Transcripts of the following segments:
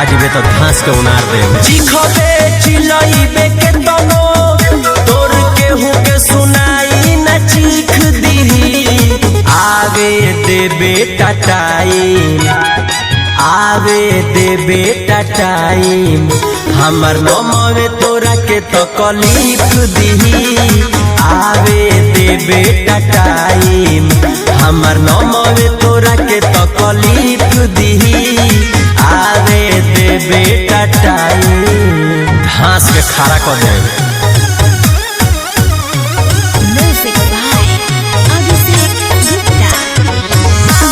जीवे तो घास के उनार दे चिखबे चिलइबे के तनो तोर केहू के सुनाई न चीख दीही आवे दे बेटा टाइम आवे दे बेटा टाइम हमर नमवे तोरा के तकलीफ दीही आवे दे बेटा टाइम हमर नमवे तोरा के तकलीफ दीही आवे दे बेटा टाइम घास के खारा कर दे Music by Abhishek Gupta.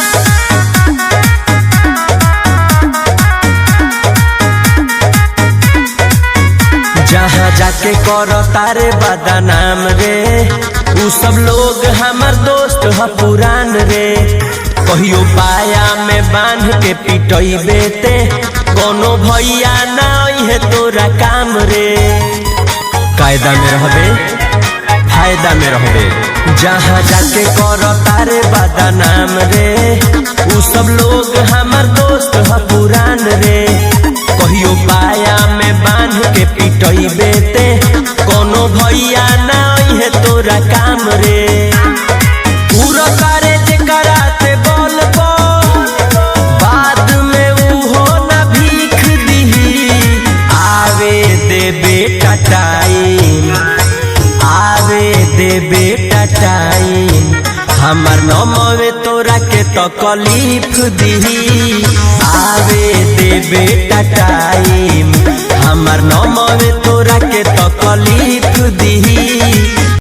जहाँ जाके करो तारे बदनाम रे उ सब लोग हमर दोस्त ह पुरान रे कहियो पाया में बांध के पिटई बेते कोनो भैया ना है तोरा काम रे कायदा में रहबे फायदा में रहबे जहाँ जाके करो तारे बदनाम रे उ सब लोग हमर दोस्त ह पुरान रे कहियो पाया में बांध के पिटई बेते कोनो भैया ना है तोरा काम रे पूरा करे जे कराते बोल बाद में उहो ना भीख दीही आवे दे बेटा टाइम आवे दे बेटा टाइम हमर नमवे तोरा के तकलीफ दीही आवे दे बेटा टाइम